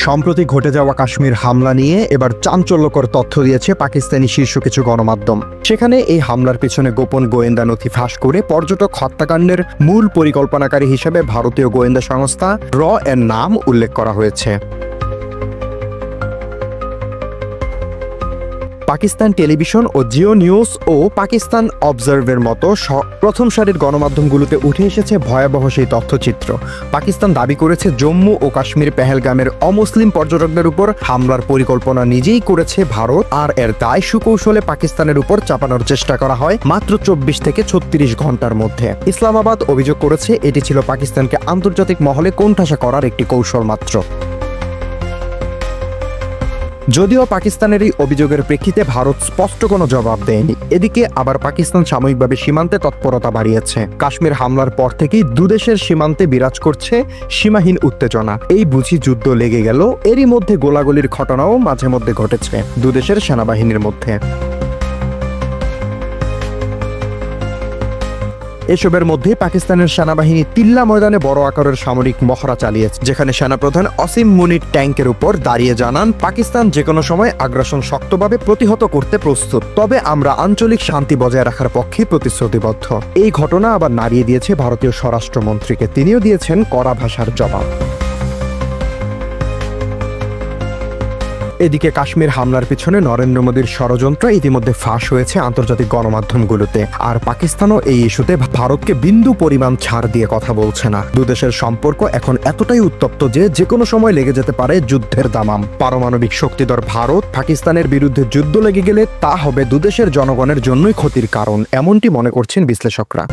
সম্প্রতি ঘটে যাওয়া কাশ্মীর হামলা নিয়ে এবার চাঞ্চল্যকর তথ্য দিয়েছে পাকিস্তানি শীর্ষ কিছু গণমাধ্যম। সেখানে এই হামলার পেছনে গোপন গোয়েন্দা নথি ফাঁস করে পর্যটক হত্যাকাণ্ডের মূল পরিকল্পনাকারী হিসেবে ভারতীয় গোয়েন্দা সংস্থা র এর নাম উল্লেখ করা হয়েছে। পাকিস্তান টেলিভিশন ও জিও নিউজ ও পাকিস্তান অবজার্ভের মতো প্রথম সারির গণমাধ্যমগুলোতে উঠে এসেছে ভয়াবহ সেই তথ্যচিত্র। পাকিস্তান দাবি করেছে জম্মু ও কাশ্মীর পেহেলগামের অমুসলিম পর্যটকদের উপর হামলার পরিকল্পনা নিজেই করেছে ভারত, আর এর দায় সুকৌশলে পাকিস্তানের উপর চাপানোর চেষ্টা করা হয় মাত্র 24 থেকে 36 ঘন্টার মধ্যে। ইসলামাবাদ অভিযোগ করেছে এটি ছিল পাকিস্তানকে আন্তর্জাতিক মহলে কোণঠাসা করার একটি কৌশল মাত্র। যদিও পাকিস্তানের এই অভিযোগের প্রেক্ষিতে ভারত স্পষ্ট কোনো জবাব দেয়নি। এদিকে আবার পাকিস্তান সাময়িকভাবে সীমান্তে তৎপরতা বাড়িয়েছে। কাশ্মীর হামলার পর থেকেই দুদেশের সীমান্তে বিরাজ করছে সীমাহীন উত্তেজনা। এই বুঝি যুদ্ধ লেগে গেল, এরই মধ্যে গোলাগুলির ঘটনাও মাঝে মধ্যে ঘটেছে দুদেশের সেনাবাহিনীর মধ্যে। এসবের মধ্যে পাকিস্তানের সেনাবাহিনী তিল্লা ময়দানে বড় আকারের সামরিক মহড়া চালিয়েছে, যেখানে সেনাপ্রধান অসীম মুনির ট্যাঙ্কের উপর দাঁড়িয়ে জানান পাকিস্তান যে কোনো সময় আগ্রাসন শক্তভাবে প্রতিহত করতে প্রস্তুত, তবে আমরা আঞ্চলিক শান্তি বজায় রাখার পক্ষে প্রতিশ্রুতিবদ্ধ। এই ঘটনা আবার নাড়িয়ে দিয়েছে ভারতীয় স্বরাষ্ট্রমন্ত্রীকে, তিনিও দিয়েছেন কড়া ভাষার জবাব। এদিকে কাশ্মীর হামলার পিছনে নরেন্দ্র মোদীর ষড়যন্ত্র ইতিমধ্যে ফাঁস হয়েছে আন্তর্জাতিক গণমাধ্যমগুলোতে, আর পাকিস্তানও এই ইস্যুতে ভারতকে বিন্দু পরিমাণ ছাড় দিয়ে কথা বলছে না। দুদেশের সম্পর্ক এখন এতটাই উত্তপ্ত যে কোনো সময় লেগে যেতে পারে যুদ্ধের দামাম। পারমাণবিক শক্তিধর ভারত পাকিস্তানের বিরুদ্ধে যুদ্ধ লেগে গেলে তা হবে দুদেশের জনগণের জন্যই ক্ষতির কারণ, এমনটি মনে করছেন বিশ্লেষকরা।